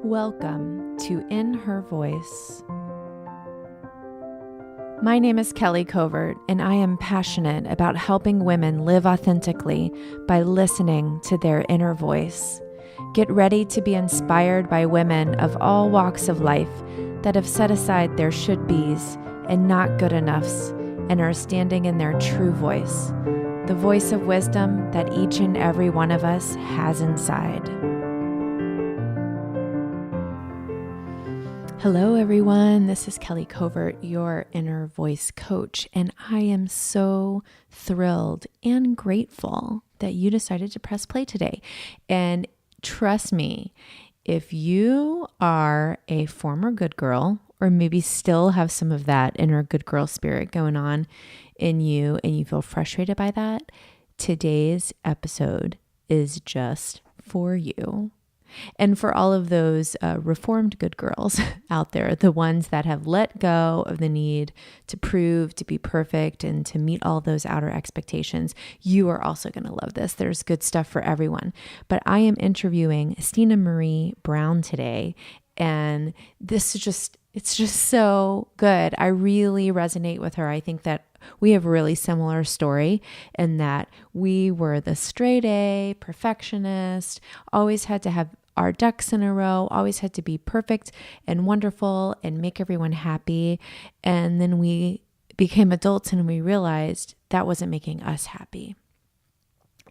Welcome to In Her Voice. My name is Kelly Covert, and I am passionate about helping women live authentically by listening to their inner voice. Get ready to be inspired by women of all walks of life that have set aside their should-bes and not good enoughs and are standing in their true voice, the voice of wisdom that each and every one of us has inside. Hello, everyone. This is Kelly Covert, your inner voice coach, and I am so thrilled and grateful that you decided to press play today. And trust me, if you are a former good girl, or maybe still have some of that inner good girl spirit going on in you, and you feel frustrated by that, today's episode is just for you. And for all of those reformed good girls out there, the ones that have let go of the need to prove, to be perfect, and to meet all those outer expectations, you are also going to love this. There's good stuff for everyone. But I am interviewing Steena Marie Brown today, and this is it's just so good. I really resonate with her. I think that we have a really similar story in that we were the straight A, perfectionist, always had to have our ducks in a row, always had to be perfect and wonderful and make everyone happy. And then we became adults and we realized that wasn't making us happy.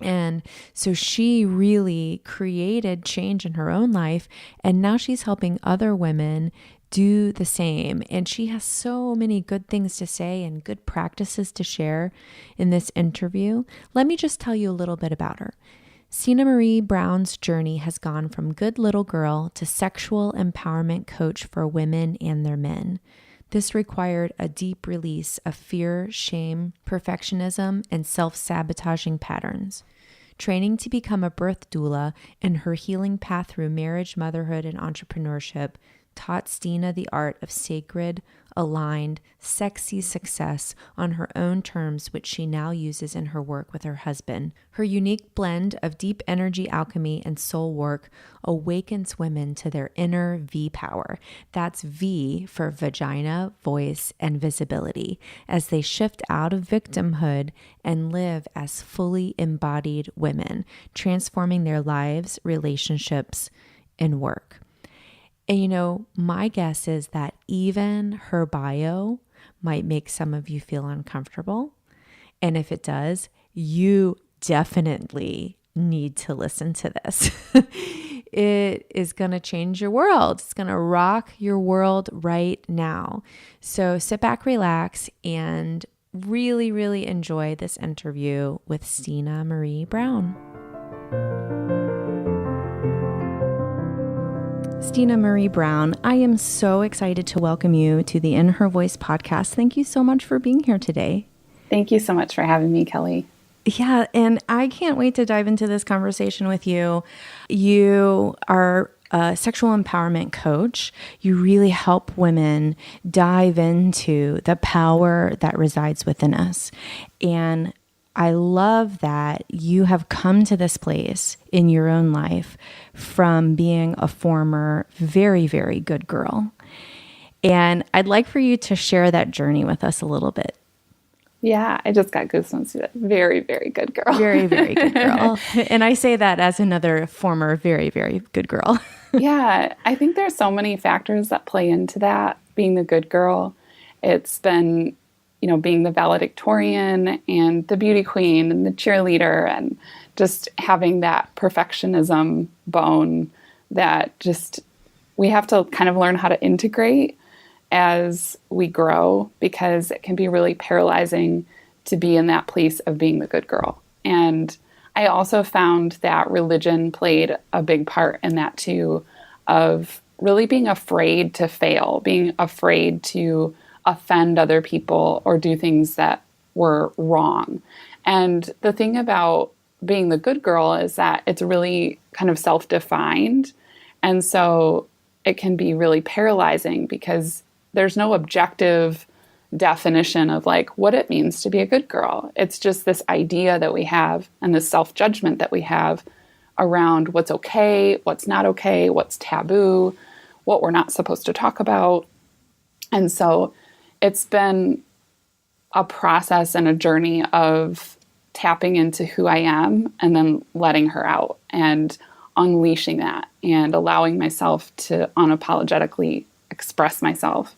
And so she really created change in her own life, and now she's helping other women do the same. And she has so many good things to say and good practices to share in this interview. Let me just tell you a little bit about her. Steena Marie Brown's journey has gone from good little girl to sexual empowerment coach for women and their men. This required a deep release of fear, shame, perfectionism, and self-sabotaging patterns. Training to become a birth doula and her healing path through marriage, motherhood, and entrepreneurship taught Steena the art of sacred, aligned, sexy success on her own terms, which she now uses in her work with her husband. Her unique blend of deep energy alchemy and soul work awakens women to their inner V power. That's V for vagina, voice, and visibility, as they shift out of victimhood and live as fully embodied women, transforming their lives, relationships, and work. And you know, my guess is that even her bio might make some of you feel uncomfortable. And if it does, you definitely need to listen to this. It is going to change your world. It's going to rock your world right now. So sit back, relax, and really, really enjoy this interview with Steena Marie Brown. Steena Marie Brown, I am so excited to welcome you to the In Her Voice podcast. Thank you so much for being here today. Thank you so much for having me, Kelly. Yeah, and I can't wait to dive into this conversation with you. You are a sexual empowerment coach. You really help women dive into the power that resides within us. And I love that you have come to this place in your own life from being a former very, very good girl. And I'd like for you to share that journey with us a little bit. Yeah, I just got goosebumps. Very, very good girl. Very, very good girl. And I say that as another former very, very good girl. Yeah, I think there's so many factors that play into that, being the good girl. It's been being the valedictorian and the beauty queen and the cheerleader, and just having that perfectionism bone that just we have to kind of learn how to integrate as we grow, because it can be really paralyzing to be in that place of being the good girl. And I also found that religion played a big part in that too, of really being afraid to fail, being afraid to offend other people or do things that were wrong. And the thing about being the good girl is that it's really kind of self-defined. And so it can be really paralyzing because there's no objective definition of like what it means to be a good girl. It's just this idea that we have and this self-judgment that we have around what's okay, what's not okay, what's taboo, what we're not supposed to talk about. And so it's been a process and a journey of tapping into who I am and then letting her out and unleashing that and allowing myself to unapologetically express myself.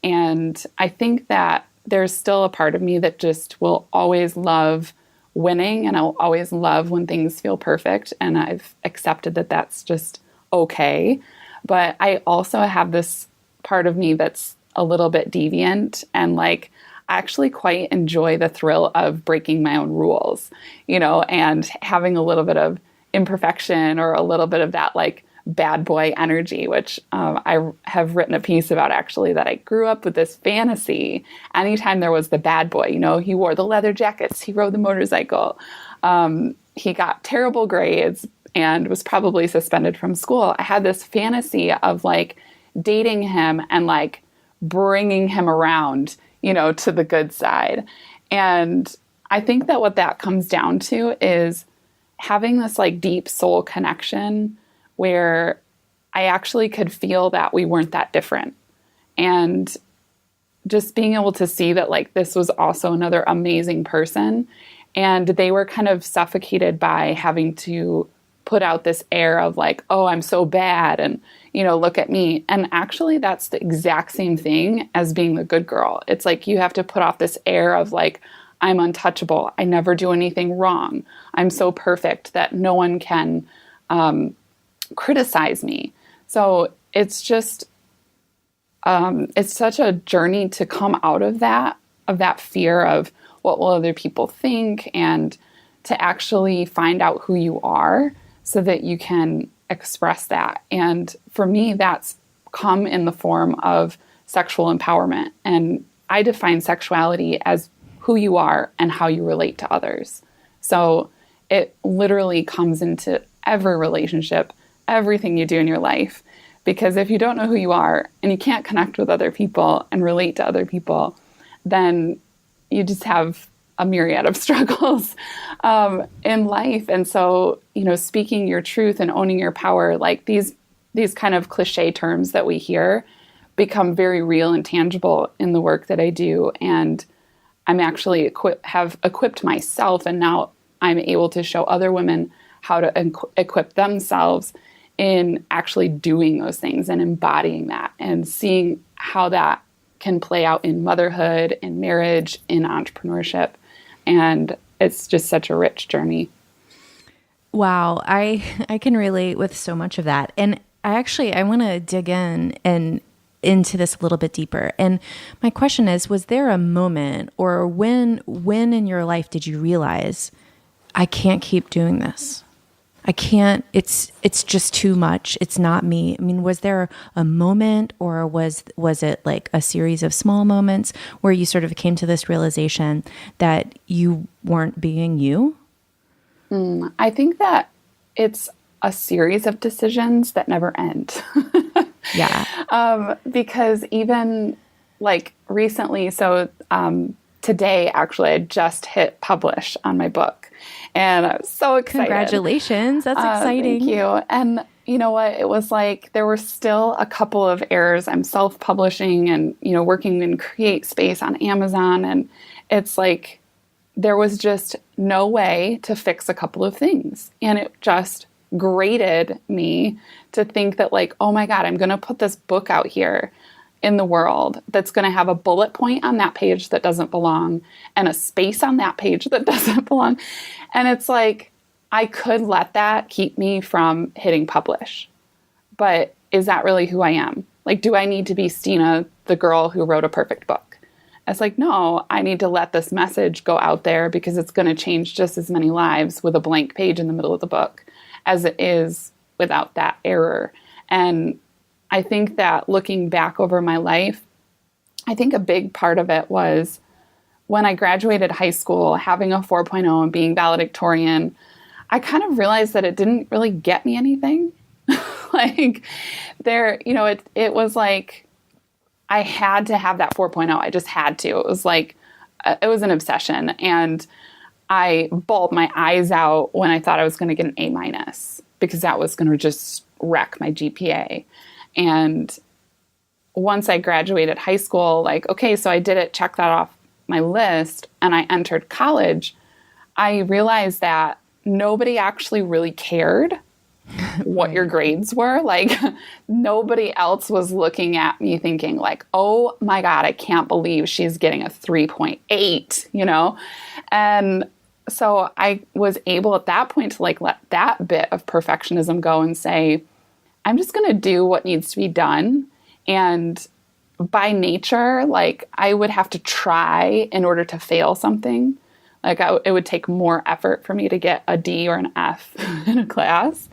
And I think that there's still a part of me that just will always love winning, and I'll always love when things feel perfect. And I've accepted that that's just okay. But I also have this part of me that's a little bit deviant, and like, I actually quite enjoy the thrill of breaking my own rules, and having a little bit of imperfection or a little bit of that like bad boy energy, which I have written a piece about actually, that I grew up with this fantasy. Anytime there was the bad boy, he wore the leather jackets, he rode the motorcycle, he got terrible grades and was probably suspended from school. I had this fantasy of like dating him and like bringing him around, to the good side. And I think that what that comes down to is having this like deep soul connection where I actually could feel that we weren't that different. And just being able to see that like this was also another amazing person. And they were kind of suffocated by having to put out this air of like, oh, I'm so bad. And, look at me. And actually that's the exact same thing as being the good girl. It's like, you have to put off this air of like, I'm untouchable. I never do anything wrong. I'm so perfect that no one can criticize me. So it's just, it's such a journey to come out of that fear of what will other people think, and to actually find out who you are so that you can express that. And for me, that's come in the form of sexual empowerment. And I define sexuality as who you are and how you relate to others. So it literally comes into every relationship, everything you do in your life. Because if you don't know who you are and you can't connect with other people and relate to other people, then you just have a myriad of struggles in life. And so, speaking your truth and owning your power, like these kind of cliche terms that we hear become very real and tangible in the work that I do. And I'm actually have equipped myself, and now I'm able to show other women how to equip themselves in actually doing those things and embodying that and seeing how that can play out in motherhood, in marriage, in entrepreneurship. And it's just such a rich journey. Wow. I can relate with so much of that. And I want to dig into this a little bit deeper. And my question is, was there a moment or when in your life did you realize, I can't keep doing this? I can't, it's just too much. It's not me. I mean, was there a moment, or was it like a series of small moments where you sort of came to this realization that you weren't being you? I think that it's a series of decisions that never end. Yeah. Because even like recently, today actually I just hit publish on my book. And I was so excited. Congratulations. That's exciting. Thank you. And you know what? It was like there were still a couple of errors. I'm self-publishing and, working in Create Space on Amazon. And it's like there was just no way to fix a couple of things. And it just grated me to think that like, oh my God, I'm going to put this book out here in the world that's going to have a bullet point on that page that doesn't belong and a space on that page that doesn't belong. And it's like, I could let that keep me from hitting publish. But is that really who I am? Like, do I need to be Steena, the girl who wrote a perfect book? It's like, no, I need to let this message go out there because it's going to change just as many lives with a blank page in the middle of the book as it is without that error. And I think that looking back over my life, I think a big part of it was when I graduated high school, having a 4.0 and being valedictorian, I kind of realized that it didn't really get me anything. Like it was like I had to have that 4.0. I just had to. It was like, it was an obsession. And I bawled my eyes out when I thought I was going to get an A- because that was going to just wreck my GPA. And once I graduated high school, like, okay, so I did it, check that off my list, and I entered college, I realized that nobody actually really cared what your grades were. Like, nobody else was looking at me thinking like, oh my God, I can't believe she's getting a 3.8, you know? And so I was able at that point to like let that bit of perfectionism go and say, I'm just going to do what needs to be done. And by nature, like, I would have to try in order to fail something. Like, it would take more effort for me to get a D or an F in a class.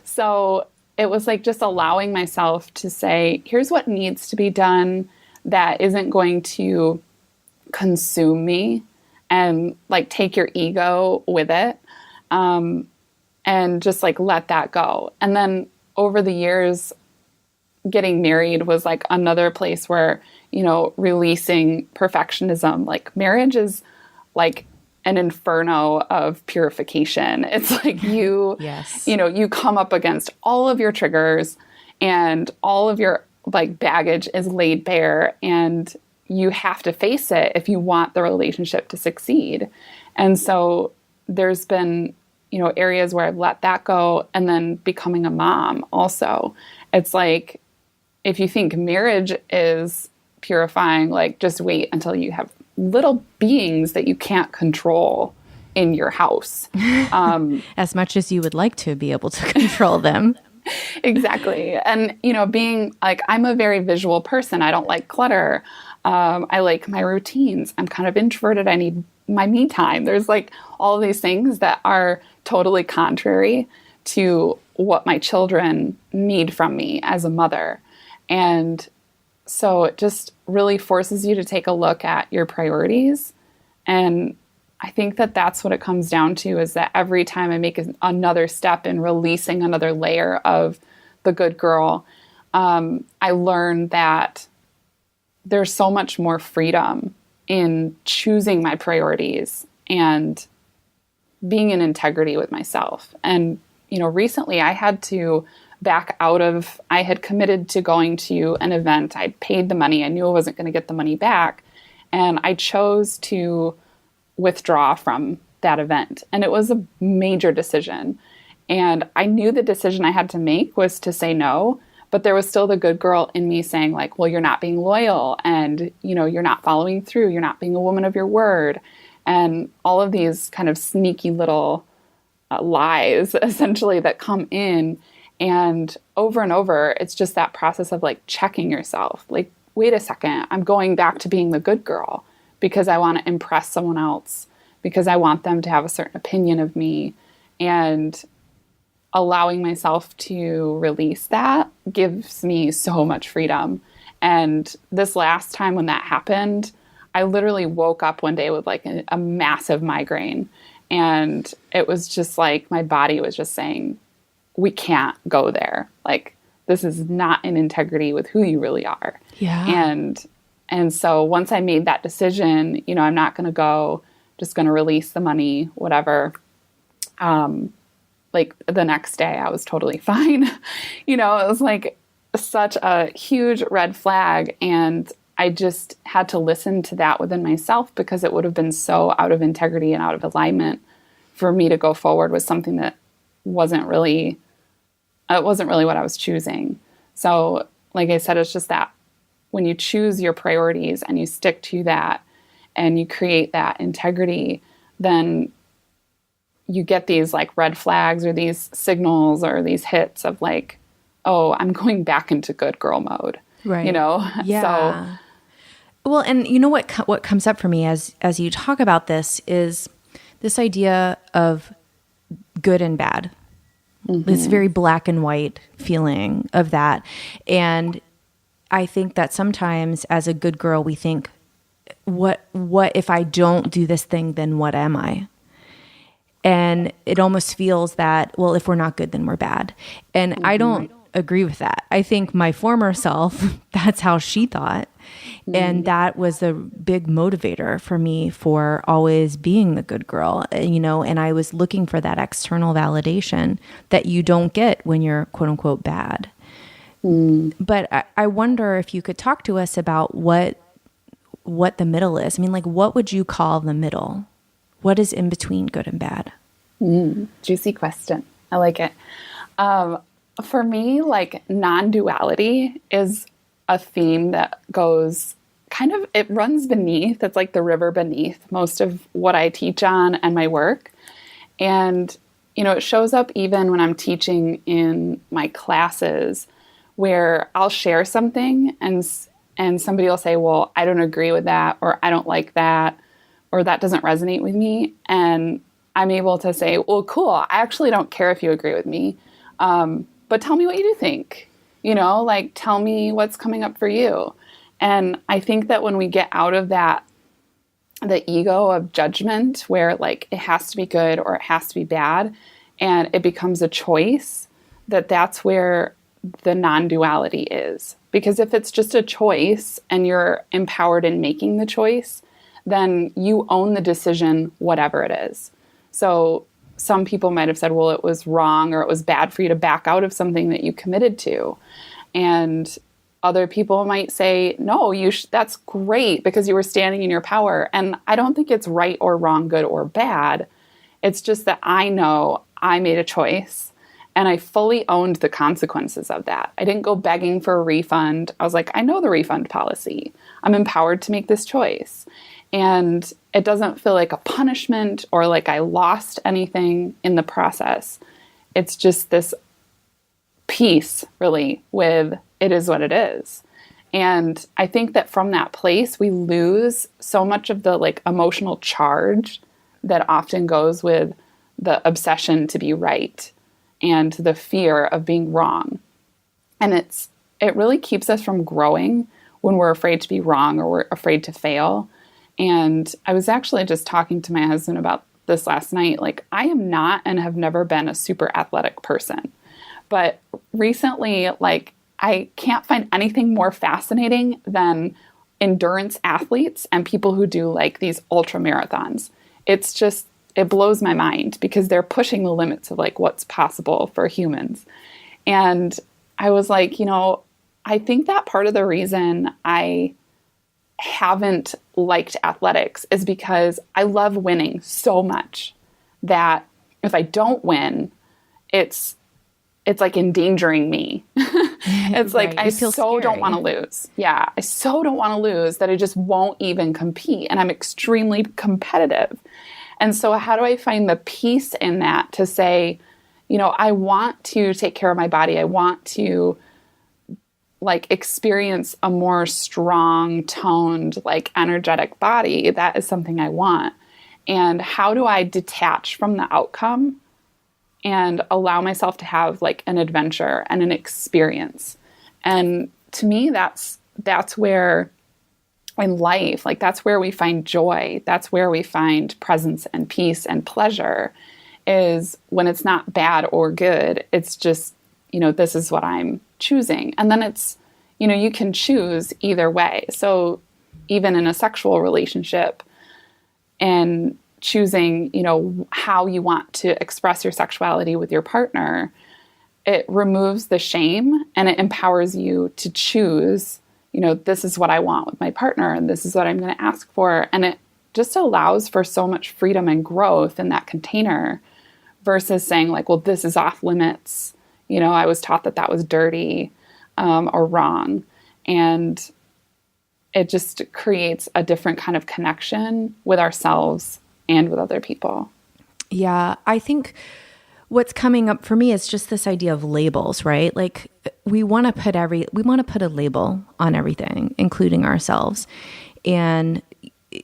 So it was like just allowing myself to say, here's what needs to be done that isn't going to consume me and like take your ego with it. And just like let that go. And then over the years, getting married was like another place where, you know, releasing perfectionism. Like, marriage is like an inferno of purification. It's like you know, you come up against all of your triggers and all of your like baggage is laid bare, and you have to face it if you want the relationship to succeed. And so there's been, you know, areas where I've let that go. And then becoming a mom also, it's like, if you think marriage is purifying, like, just wait until you have little beings that you can't control in your house. As much as you would like to be able to control them. Exactly. And, you know, being like, I'm a very visual person. I don't like clutter. I like my routines. I'm kind of introverted. I need my me time. There's like all of these things that are totally contrary to what my children need from me as a mother. And so it just really forces you to take a look at your priorities. And I think that that's what it comes down to, is that every time I make another step in releasing another layer of the good girl, I learn that there's so much more freedom in choosing my priorities and being in integrity with myself. And, you know, recently I had to back out of, I had committed to going to an event. I'd paid the money. I knew I wasn't going to get the money back. And I chose to withdraw from that event. And it was a major decision. And I knew the decision I had to make was to say no, but there was still the good girl in me saying like, well, you're not being loyal, and, you know, you're not following through. You're not being a woman of your word. And all of these kind of sneaky little lies essentially that come in. And over, it's just that process of like checking yourself. Like, wait a second, I'm going back to being the good girl because I want to impress someone else, because I want them to have a certain opinion of me. And allowing myself to release that gives me so much freedom. And this last time when that happened, I literally woke up one day with like a massive migraine. And it was just like my body was just saying, we can't go there. Like, this is not in integrity with who you really are. Yeah. And so once I made that decision, you know, I'm not going to go, just going to release the money, whatever. Like, the next day I was totally fine. You know, it was like such a huge red flag. And I just had to listen to that within myself, because it would have been so out of integrity and out of alignment for me to go forward with something that wasn't really what I was choosing. So like I said, it's just that when you choose your priorities and you stick to that and you create that integrity, then you get these like red flags or these signals or these hits of like, oh, I'm going back into good girl mode. Right. You know? Yeah. Well, and you know what comes up for me as you talk about this is this idea of good and bad. Mm-hmm. This very black and white feeling of that. And I think that sometimes as a good girl, we think, what if I don't do this thing, then what am I? And it almost feels that, well, if we're not good, then we're bad. And I don't agree with that. I think my former self, that's how she thought. And that was a big motivator for me for always being the good girl, and I was looking for that external validation that you don't get when you're quote unquote bad. But I wonder if you could talk to us about what the middle is. I mean, like, what would you call the middle? What is in between good and bad? Juicy question. I like it. For me, like, non-duality is a theme that goes it runs beneath. It's like the river beneath most of what I teach on and my work. And, it shows up even when I'm teaching in my classes, where I'll share something and somebody will say, well, I don't agree with that, or I don't like that, or that doesn't resonate with me. And I'm able to say, well, cool, I actually don't care if you agree with me, but tell me what you do think. Like, tell me what's coming up for you. And I think that when we get out of that, the ego of judgment, where like it has to be good or it has to be bad, and it becomes a choice, that's where the non-duality is. Because if it's just a choice and you're empowered in making the choice, then you own the decision, whatever it is. So some people might have said, well, it was wrong or it was bad for you to back out of something that you committed to. And other people might say, no, that's great because you were standing in your power. And I don't think it's right or wrong, good or bad. It's just that I know I made a choice and I fully owned the consequences of that. I didn't go begging for a refund. I was like, I know the refund policy. I'm empowered to make this choice. And it doesn't feel like a punishment or like I lost anything in the process. It's just this peace, really, with it is what it is. And I think that from that place, we lose so much of the like emotional charge that often goes with the obsession to be right and the fear of being wrong. And it really keeps us from growing when we're afraid to be wrong or we're afraid to fail. And I was actually just talking to my husband about this last night. Like, I am not and have never been a super athletic person. But recently, like, I can't find anything more fascinating than endurance athletes and people who do like these ultra marathons. It blows my mind because they're pushing the limits of like what's possible for humans. And I was like, I think that part of the reason I haven't liked athletics is because I love winning so much that if I don't win, it's like endangering me. It's like, right. I so don't want to lose. Yeah. I so don't want to lose that I just won't even compete. And I'm extremely competitive. And so how do I find the peace in that to say, I want to take care of my body. I want to like experience a more strong, toned, like energetic body. That is something I want. And how do I detach from the outcome and allow myself to have like an adventure and an experience? And to me, that's where in life, like that's where we find joy. That's where we find presence and peace and pleasure, is when it's not bad or good. It's just, this is what I'm choosing. And then it's, you can choose either way. So even in a sexual relationship and choosing, how you want to express your sexuality with your partner, it removes the shame and it empowers you to choose, this is what I want with my partner and this is what I'm going to ask for. And it just allows for so much freedom and growth in that container versus saying like, well, this is off limits. I was taught that was dirty or wrong. And it just creates a different kind of connection with ourselves and with other people. Yeah, I think what's coming up for me is just this idea of labels, right? Like we want to put a label on everything, including ourselves. And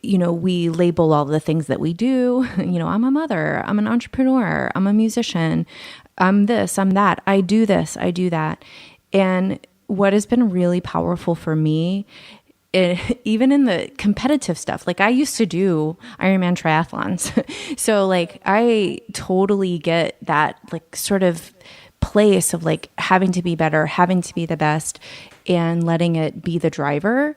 we label all the things that we do. I'm a mother, I'm an entrepreneur, I'm a musician, I'm this, I'm that, I do this, I do that. And what has been really powerful for me, even in the competitive stuff, like I used to do Ironman triathlons. So like I totally get that like sort of place of like having to be better, having to be the best, and letting it be the driver.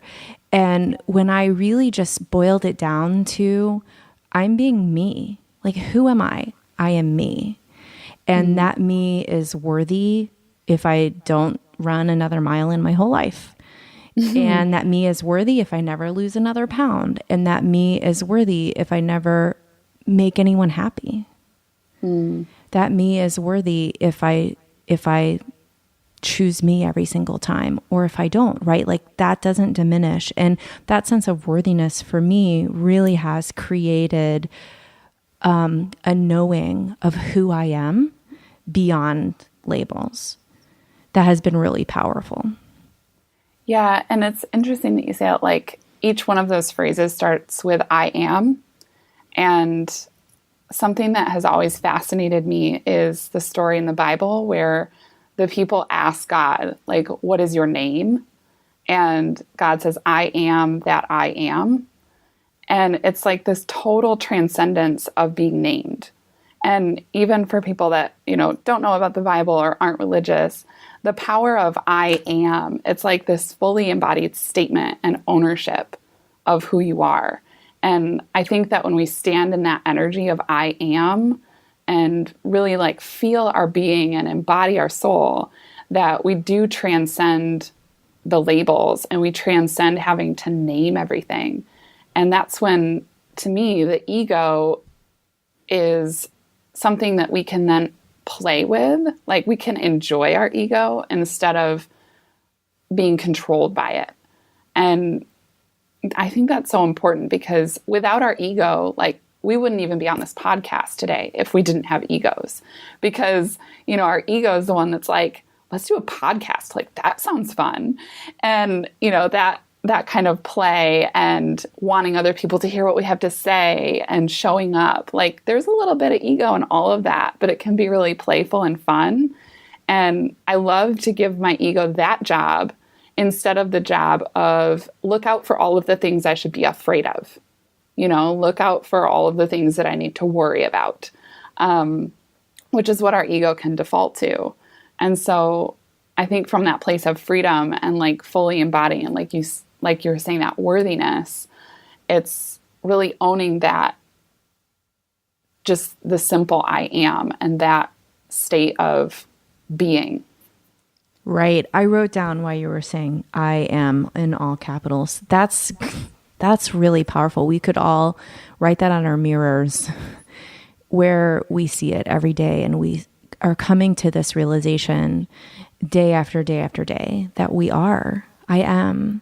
And when I really just boiled it down to, I'm being me. Like, who am I? I am me. And that me is worthy if I don't run another mile in my whole life. And that me is worthy if I never lose another pound. And that me is worthy if I never make anyone happy. That me is worthy if I choose me every single time, or if I don't, right? Like, that doesn't diminish. And that sense of worthiness for me really has created a knowing of who I am beyond labels. That has been really powerful. Yeah. And it's interesting that you say it, like each one of those phrases starts with I am. And something that has always fascinated me is the story in the Bible where the people ask God, like, what is your name? And God says, I am that I am. And it's like this total transcendence of being named. And even for people that, don't know about the Bible or aren't religious, the power of I am, it's like this fully embodied statement and ownership of who you are. And I think that when we stand in that energy of I am and really like feel our being and embody our soul, that we do transcend the labels and we transcend having to name everything. And that's when, to me, the ego is something that we can then play with. Like, we can enjoy our ego instead of being controlled by it. And I think that's so important, because without our ego, like, we wouldn't even be on this podcast today if we didn't have egos. Because, our ego is the one that's like, let's do a podcast. Like, that sounds fun. And, that kind of play and wanting other people to hear what we have to say and showing up. Like, there's a little bit of ego in all of that, but it can be really playful and fun. And I love to give my ego that job instead of the job of look out for all of the things I should be afraid of. Look out for all of the things that I need to worry about, which is what our ego can default to. And so I think from that place of freedom and like fully embodying, and like you were saying, that worthiness, it's really owning that, just the simple I am and that state of being. Right. I wrote down why you were saying I am in all capitals. That's really powerful. We could all write that on our mirrors where we see it every day, and we are coming to this realization day after day after day that I am.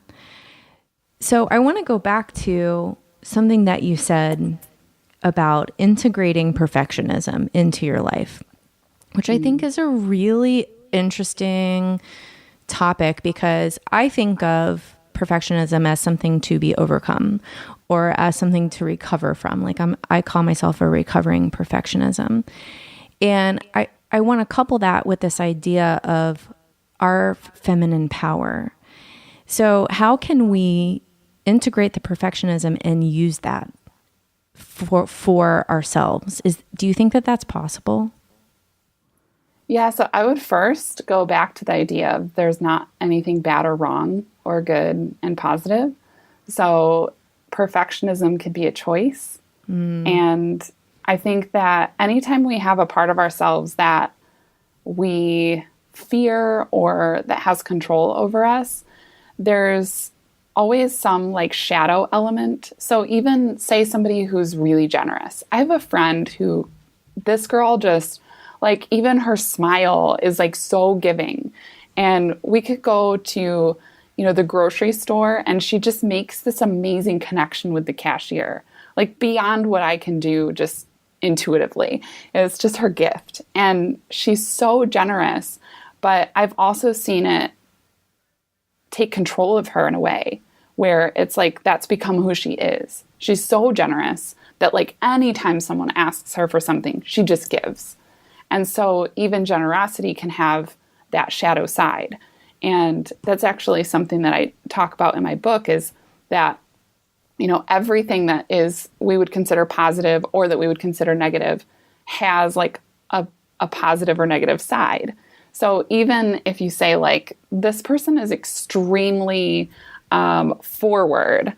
So I want to go back to something that you said about integrating perfectionism into your life, which I think is a really interesting topic, because I think of perfectionism as something to be overcome or as something to recover from. Like, I call myself a recovering perfectionism. And I want to couple that with this idea of our feminine power. So how can we integrate the perfectionism and use that for ourselves? Do you think that that's possible? Yeah, so I would first go back to the idea of there's not anything bad or wrong or good and positive. So perfectionism could be a choice. And I think that anytime we have a part of ourselves that we fear or that has control over us, there's always some like shadow element. So even say somebody who's really generous. I have a friend who, this girl just like, even her smile is like so giving. And we could go to, the grocery store, and she just makes this amazing connection with the cashier, like beyond what I can do just intuitively. It's just her gift. And she's so generous, but I've also seen it take control of her in a way where it's like, that's become who she is. She's so generous that like anytime someone asks her for something, she just gives. And so even generosity can have that shadow side. And that's actually something that I talk about in my book, is that, everything that is, we would consider positive or that we would consider negative has like a positive or negative side. So even if you say like, this person is extremely forward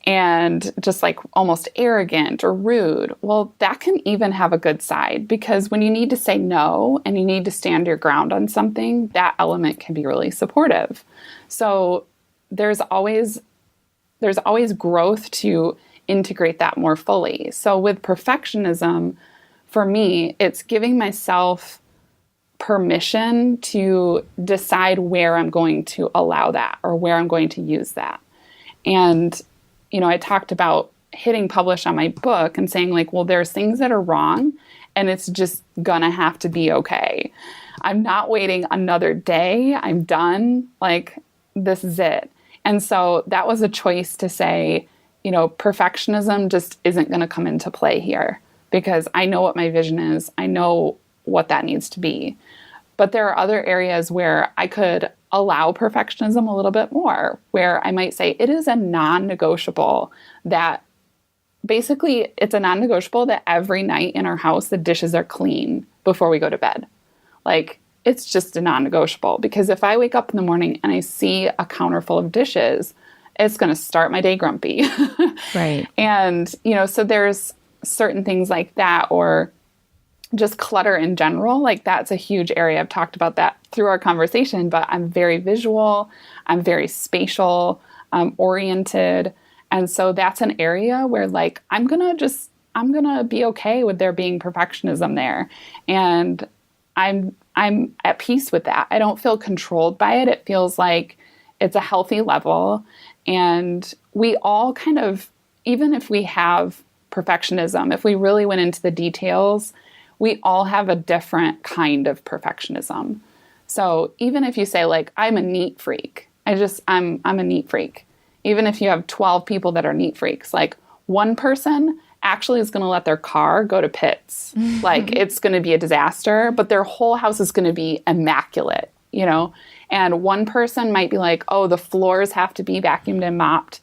and just like almost arrogant or rude, well, that can even have a good side, because when you need to say no and you need to stand your ground on something, that element can be really supportive. So there's always growth to integrate that more fully. So with perfectionism, for me, it's giving myself permission to decide where I'm going to allow that or where I'm going to use that. And, I talked about hitting publish on my book and saying like, well, there's things that are wrong and it's just gonna have to be okay. I'm not waiting another day. I'm done. Like, this is it. And so that was a choice to say, perfectionism just isn't going to come into play here, because I know what my vision is. I know what that needs to be. But there are other areas where I could allow perfectionism a little bit more, where I might say it is a non-negotiable that basically it's a non-negotiable that every night in our house, the dishes are clean before we go to bed. Like, it's just a non-negotiable, because if I wake up in the morning and I see a counter full of dishes, it's going to start my day grumpy. Right. And, so there's certain things like that, or just clutter in general. Like, that's a huge area. I've talked about that through our conversation, but I'm very visual. I'm very spatial, oriented. And so that's an area where like, I'm going to be okay with there being perfectionism there. And I'm at peace with that. I don't feel controlled by it. It feels like it's a healthy level. And we all kind of, even if we have perfectionism, if we really went into the details, we all have a different kind of perfectionism. So even if you say like, I'm a neat freak, I'm a neat freak. Even if you have 12 people that are neat freaks, like one person actually is going to let their car go to pits. Like, it's going to be a disaster, but their whole house is going to be immaculate, And one person might be like, oh, the floors have to be vacuumed and mopped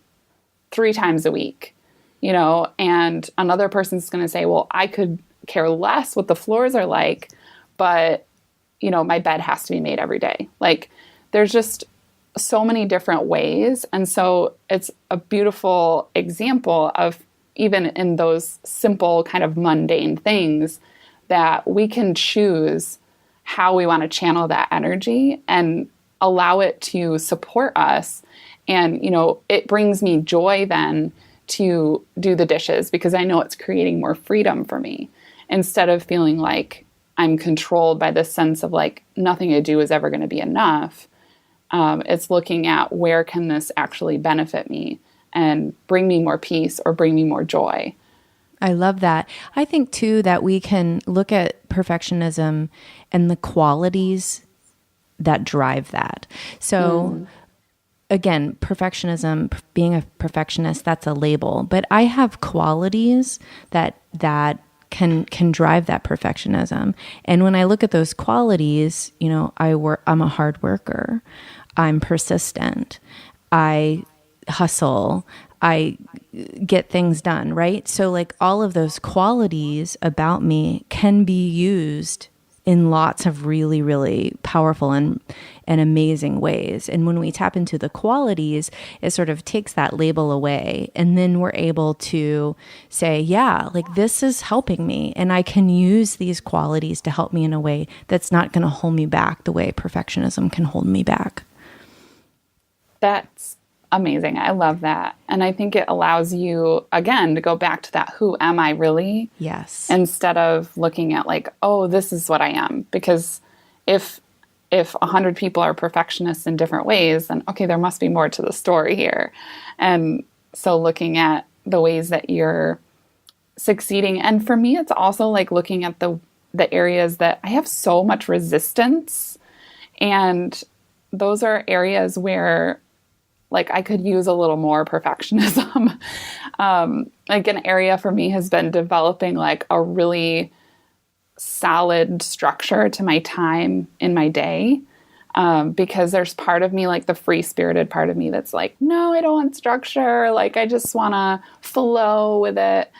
3 times a week, and another person's going to say, well, I could care less what the floors are like, but, my bed has to be made every day. Like, there's just so many different ways. And so it's a beautiful example of, even in those simple kind of mundane things, that we can choose how we want to channel that energy and allow it to support us. And, it brings me joy then to do the dishes, because I know it's creating more freedom for me, instead of feeling like I'm controlled by this sense of like, nothing I do is ever going to be enough. It's looking at, where can this actually benefit me and bring me more peace or bring me more joy. I love that. I think too that we can look at perfectionism and the qualities that drive that. So again, perfectionism, being a perfectionist, that's a label, but I have qualities that can drive that perfectionism. And when I look at those qualities, I'm a hard worker. I'm persistent. I hustle. I get things done, right? So like, all of those qualities about me can be used in lots of really, really powerful and amazing ways. And when we tap into the qualities, it sort of takes that label away. And then we're able to say, yeah, like, this is helping me. And I can use these qualities to help me in a way that's not going to hold me back the way perfectionism can hold me back. That's amazing. I love that. And I think it allows you, again, to go back to that, who am I really? Yes. Instead of looking at like, oh, this is what I am. Because if 100 people are perfectionists in different ways, then okay, there must be more to the story here. And so looking at the ways that you're succeeding. And for me, it's also like looking at the areas that I have so much resistance. And those are areas where like I could use a little more perfectionism. Like, an area for me has been developing like a really solid structure to my time in my day. Because there's part of me, like the free-spirited part of me, that's like, no, I don't want structure. Like, I just want to flow with it.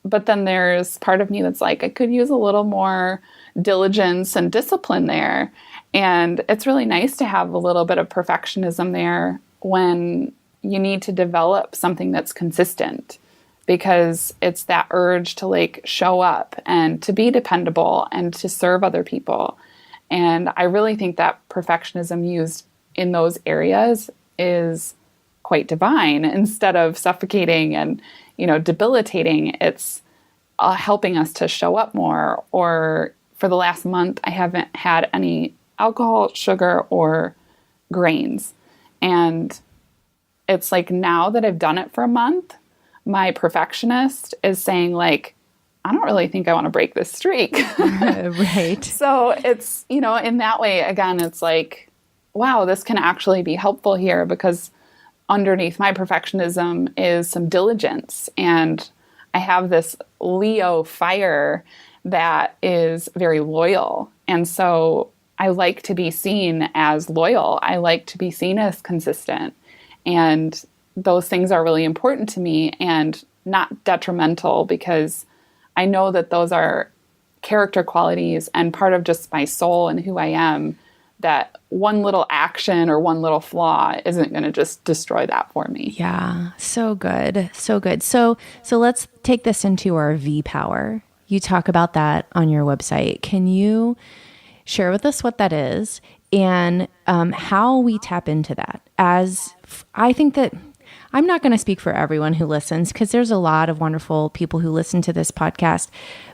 But then there's part of me that's like, I could use a little more diligence and discipline there. And it's really nice to have a little bit of perfectionism there when you need to develop something that's consistent, because it's that urge to like show up and to be dependable and to serve other people. And I really think that perfectionism used in those areas is quite divine. Instead of suffocating and, debilitating, it's helping us to show up more. Or for the last month, I haven't had any alcohol, sugar, or grains. And it's like now that I've done it for a month, my perfectionist is saying like, I don't really think I want to break this streak. Right. So it's, in that way, again, it's like, wow, this can actually be helpful here, because underneath my perfectionism is some diligence. And I have this Leo fire that is very loyal. And so I like to be seen as loyal. I like to be seen as consistent. And those things are really important to me and not detrimental, because I know that those are character qualities and part of just my soul and who I am, that one little action or one little flaw isn't going to just destroy that for me. Yeah. So good. So good. So let's take this into our V power. You talk about that on your website. Can you share with us what that is and how we tap into that? I think that I'm not going to speak for everyone who listens, because there's a lot of wonderful people who listen to this podcast,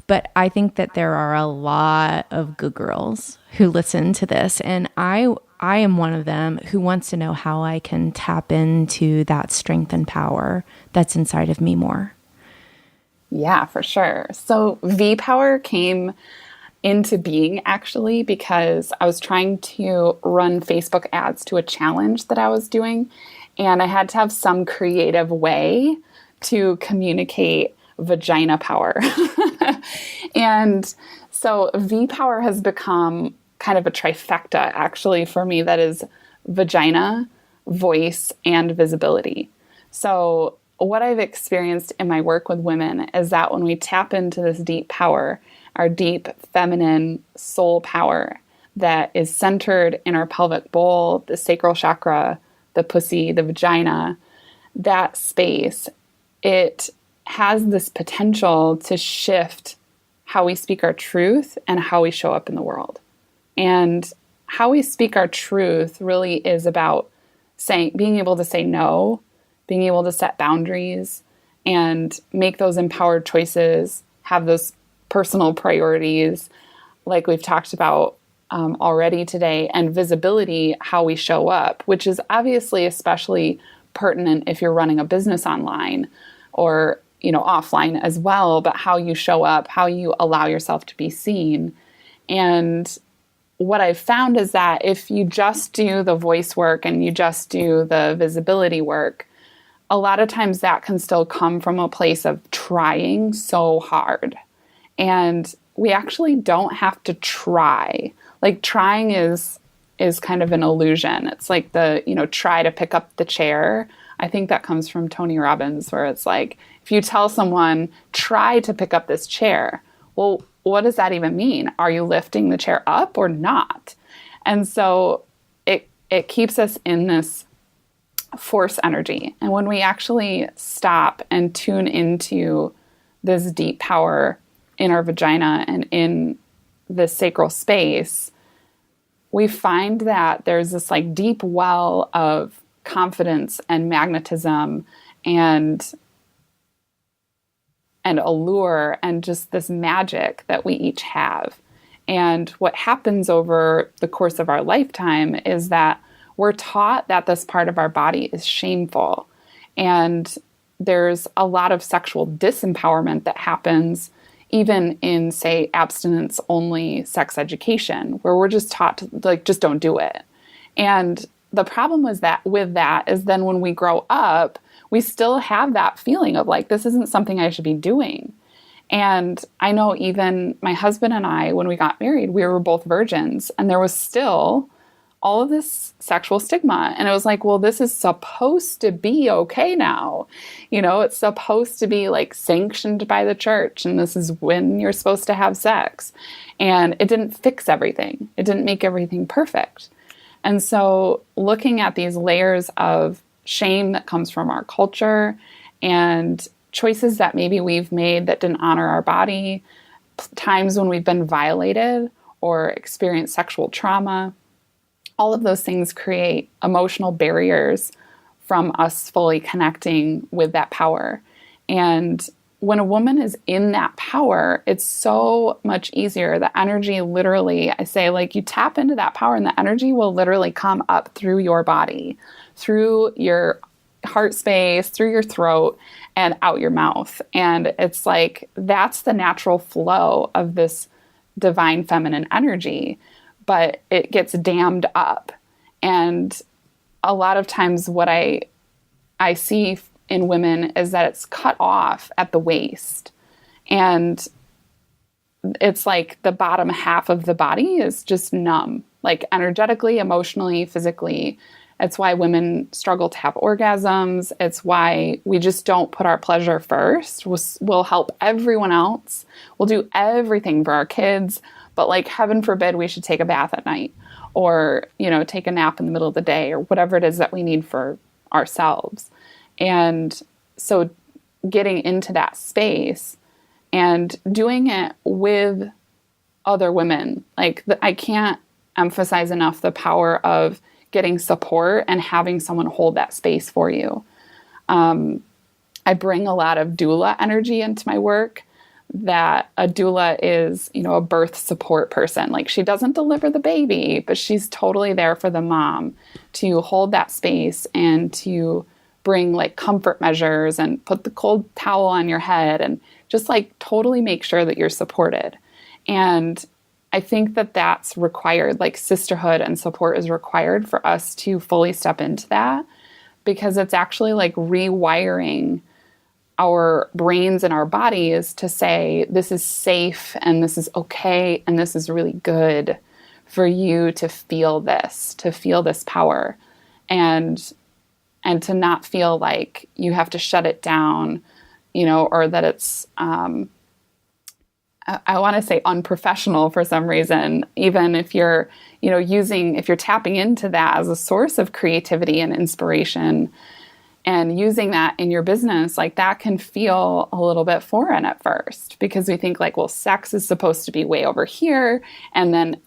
but I think that there are a lot of good girls who listen to this, and I am one of them who wants to know how I can tap into that strength and power that's inside of me more. Yeah, for sure. So V power came into being actually because I was trying to run Facebook ads to a challenge that I was doing, and I had to have some creative way to communicate vagina power. And so V power has become kind of a trifecta actually for me, that is vagina, voice, and visibility. So what I've experienced in my work with women is that when we tap into this deep power, our deep feminine soul power that is centered in our pelvic bowl, the sacral chakra, the pussy, the vagina, that space, it has this potential to shift how we speak our truth and how we show up in the world. And how we speak our truth really is about being able to say no, being able to set boundaries and make those empowered choices, have those personal priorities like we've talked about already today, and visibility, how we show up, which is obviously especially pertinent if you're running a business online or offline as well, but how you show up, how you allow yourself to be seen. And what I've found is that if you just do the voice work and you just do the visibility work, a lot of times that can still come from a place of trying so hard. And we actually don't have to try. Like trying is kind of an illusion. It's like the, try to pick up the chair. I think that comes from Tony Robbins, where it's like, if you tell someone, try to pick up this chair, well, what does that even mean? Are you lifting the chair up or not? And so it keeps us in this force energy. And when we actually stop and tune into this deep power in our vagina and in the sacral space, we find that there's this like deep well of confidence and magnetism and allure and just this magic that we each have. And what happens over the course of our lifetime is that we're taught that this part of our body is shameful. And there's a lot of sexual disempowerment that happens even in, say, abstinence-only sex education, where we're just taught to, like, just don't do it. And the problem with that is then when we grow up, we still have that feeling of like, this isn't something I should be doing. And I know even my husband and I, when we got married, we were both virgins, and there was still all of this sexual stigma. And it was like, well, this is supposed to be okay now. It's supposed to be like sanctioned by the church. And this is when you're supposed to have sex. And it didn't fix everything. It didn't make everything perfect. And so looking at these layers of shame that comes from our culture and choices that maybe we've made that didn't honor our body, times when we've been violated or experienced sexual trauma, all of those things create emotional barriers from us fully connecting with that power. And when a woman is in that power, it's so much easier. The energy literally, I say, like, you tap into that power and the energy will literally come up through your body, through your heart space, through your throat, and out your mouth. And it's like, that's the natural flow of this divine feminine energy, but it gets dammed up. And a lot of times what I see in women is that it's cut off at the waist. And it's like the bottom half of the body is just numb, like energetically, emotionally, physically. It's why women struggle to have orgasms. It's why we just don't put our pleasure first. We'll help everyone else. We'll do everything for our kids. But like, heaven forbid we should take a bath at night or, take a nap in the middle of the day or whatever it is that we need for ourselves. And so getting into that space and doing it with other women, like I can't emphasize enough the power of getting support and having someone hold that space for you. I bring a lot of doula energy into my work. That a doula is, a birth support person. Like, she doesn't deliver the baby, but she's totally there for the mom to hold that space and to bring like comfort measures and put the cold towel on your head and just like totally make sure that you're supported. And I think that that's required, like sisterhood and support is required for us to fully step into that, because it's actually like rewiring our brains and our bodies to say, this is safe and this is okay and this is really good for you to feel this power and to not feel like you have to shut it down, or that it's, I want to say unprofessional for some reason, even if you're, if you're tapping into that as a source of creativity and inspiration and using that in your business, like that can feel a little bit foreign at first, because we think like, well, sex is supposed to be way over here. And then,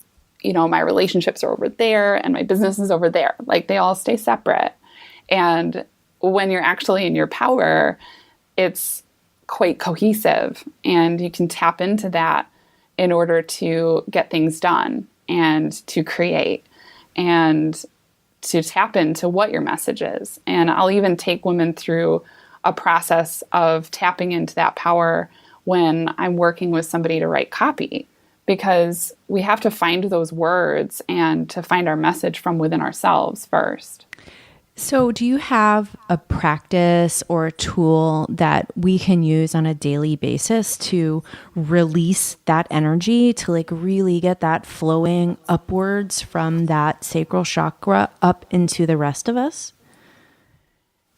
my relationships are over there and my business is over there. Like they all stay separate. And when you're actually in your power, it's quite cohesive, and you can tap into that in order to get things done and to create and to tap into what your message is. And I'll even take women through a process of tapping into that power when I'm working with somebody to write copy, because we have to find those words and to find our message from within ourselves first. So do you have a practice or a tool that we can use on a daily basis to release that energy, to like really get that flowing upwards from that sacral chakra up into the rest of us?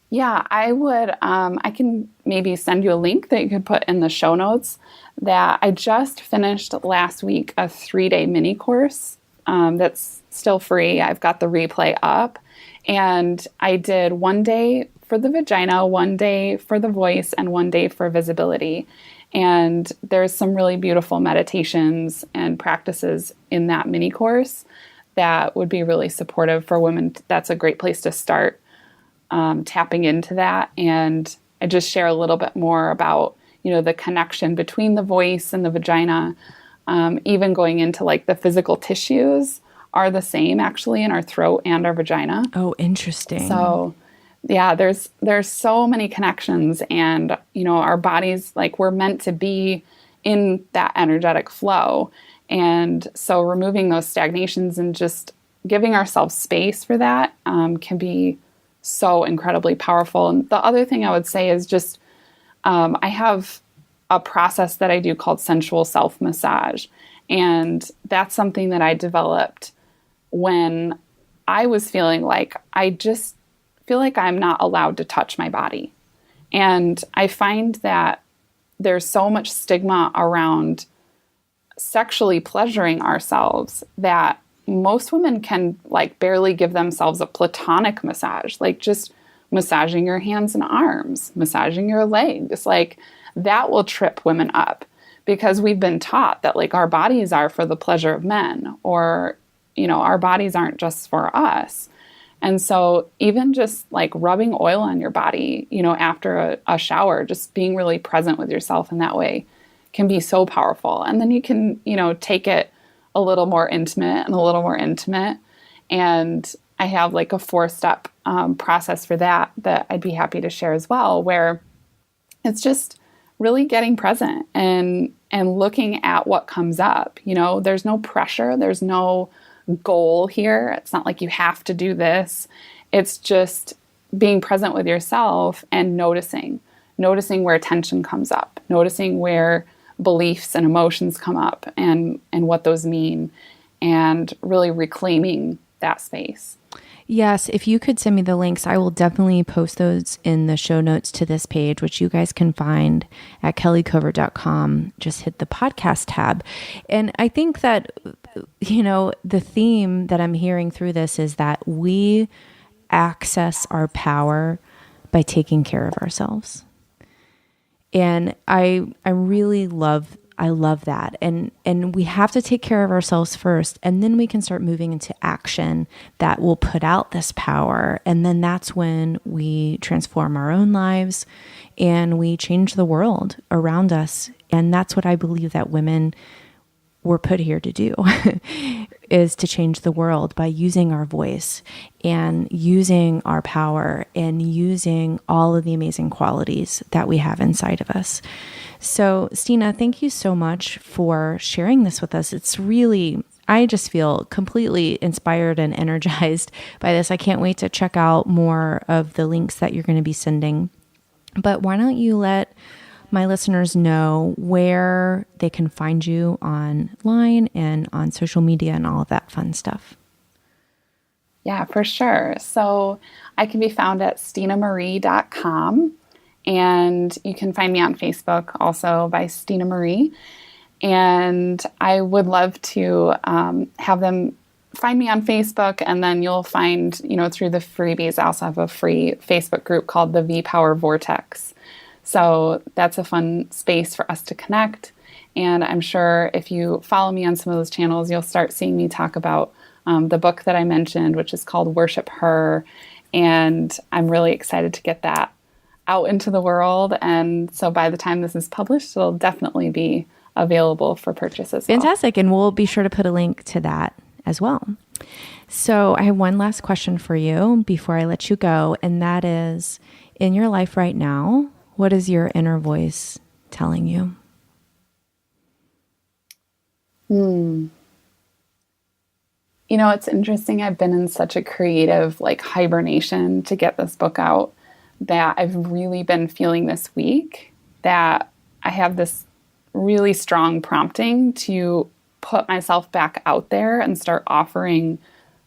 Yeah, I would. I can maybe send you a link that you could put in the show notes. That I just finished last week a 3-day mini course that's still free. I've got the replay up. And I did 1 day for the vagina, 1 day for the voice, and 1 day for visibility. And there's some really beautiful meditations and practices in that mini course that would be really supportive for women. That's a great place to start tapping into that. And I just share a little bit more about, the connection between the voice and the vagina, even going into like the physical tissues are the same actually in our throat and our vagina. Oh, interesting. So yeah, there's so many connections, and, our bodies, like we're meant to be in that energetic flow. And so removing those stagnations and just giving ourselves space for that can be so incredibly powerful. And the other thing I would say is just, I have a process that I do called sensual self-massage. And that's something that I developed when I was feeling like I just feel like I'm not allowed to touch my body. And I find that there's so much stigma around sexually pleasuring ourselves that most women can like barely give themselves a platonic massage, like just massaging your hands and arms, massaging your legs. Like that will trip women up because we've been taught that like our bodies are for the pleasure of men, or, you know, our bodies aren't just for us. And so even just like rubbing oil on your body, you know, after a shower, just being really present with yourself in that way can be so powerful. And then you can, you know, take it a little more intimate and a little more intimate. And I have like a 4-step process for that I'd be happy to share as well, where it's just really getting present and looking at what comes up. You know, there's no pressure. There's no goal here. It's not like you have to do this. It's just being present with yourself and noticing where tension comes up, noticing where beliefs and emotions come up and what those mean, and really reclaiming that space. Yes, if you could send me the links, I will definitely post those in the show notes to this page, which you guys can find at kellycovert.com. Just hit the podcast tab. And I think that, you know, the theme that I'm hearing through this is that we access our power by taking care of ourselves. And I really love that. And we have to take care of ourselves first, and then we can start moving into action that will put out this power. And then that's when we transform our own lives and we change the world around us. And that's what I believe that women were put here to do, is to change the world by using our voice and using our power and using all of the amazing qualities that we have inside of us. So, Steena, thank you so much for sharing this with us. It's really, I just feel completely inspired and energized by this. I can't wait to check out more of the links that you're going to be sending. But why don't you let my listeners know where they can find you online and on social media and all of that fun stuff? Yeah, for sure. So I can be found at steenamarie.com, and you can find me on Facebook also by Steena Marie. And I would love to have them find me on Facebook, and then you'll find, you know, through the freebies, I also have a free Facebook group called the V-Power Vortex. So that's a fun space for us to connect. And I'm sure if you follow me on some of those channels, you'll start seeing me talk about the book that I mentioned, which is called Worship Her. And I'm really excited to get that out into the world. And so by the time this is published, it'll definitely be available for purchase as well. Fantastic. And we'll be sure to put a link to that as well. So I have one last question for you before I let you go. And that is, in your life right now, what is your inner voice telling you? You know, it's interesting. I've been in such a creative like hibernation to get this book out that I've really been feeling this week that I have this really strong prompting to put myself back out there and start offering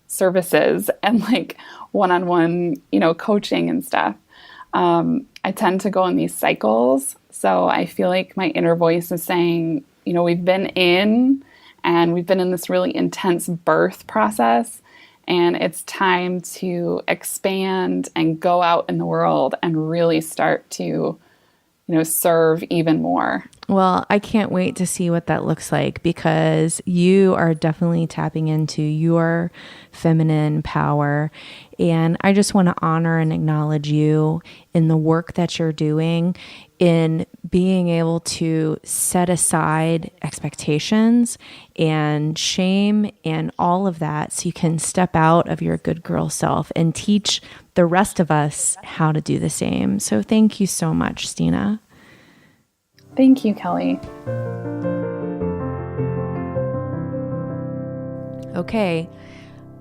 services and like one-on-one, you know, coaching and stuff. I tend to go in these cycles. So I feel like my inner voice is saying, you know, we've been in this really intense birth process, and it's time to expand and go out in the world and really start to, you know, serve even more. Well, I can't wait to see what that looks like, because you are definitely tapping into your feminine power. And I just want to honor and acknowledge you in the work that you're doing, in being able to set aside expectations and shame and all of that so you can step out of your good girl self and teach the rest of us how to do the same. So thank you so much, Steena. Thank you, Kelly. Okay,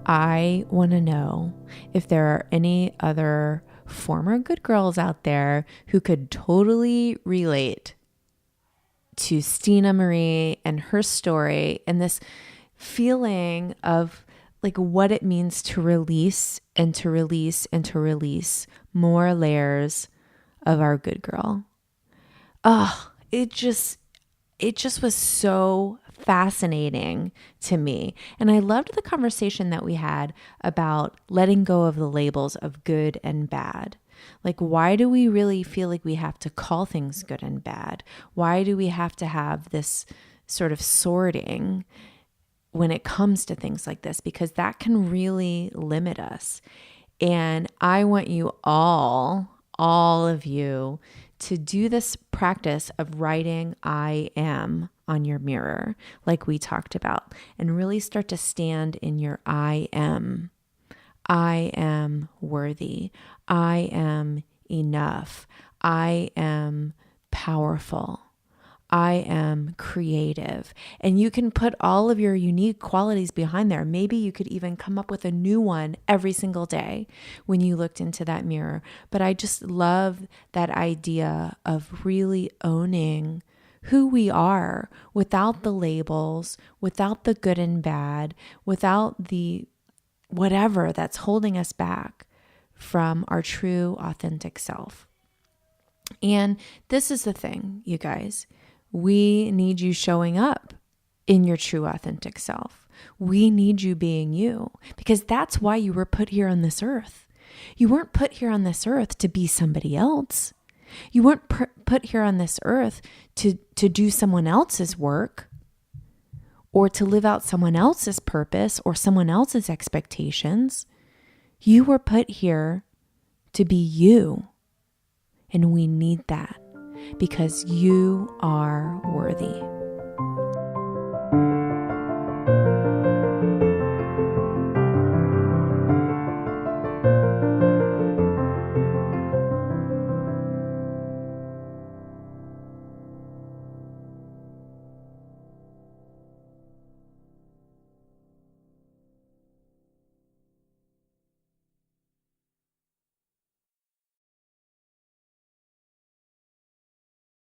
I want to know if there are any other former good girls out there who could totally relate to Steena Marie and her story and this feeling of like what it means to release and to release and to release more layers of our good girl. Oh, it just was so fascinating to me. And I loved the conversation that we had about letting go of the labels of good and bad. Like, why do we really feel like we have to call things good and bad? Why do we have to have this sort of sorting when it comes to things like this? Because that can really limit us. And I want you all of you, to do this practice of writing I am on your mirror, like we talked about, and really start to stand in your I am. I am worthy. I am enough. I am powerful. I am creative. And you can put all of your unique qualities behind there. Maybe you could even come up with a new one every single day when you looked into that mirror. But I just love that idea of really owning who we are without the labels, without the good and bad, without the whatever that's holding us back from our true, authentic self. And this is the thing, you guys. We need you showing up in your true, authentic self. We need you being you, because that's why you were put here on this earth. You weren't put here on this earth to be somebody else. You weren't put here on this earth to do someone else's work or to live out someone else's purpose or someone else's expectations. You were put here to be you. And we need that, because you are worthy.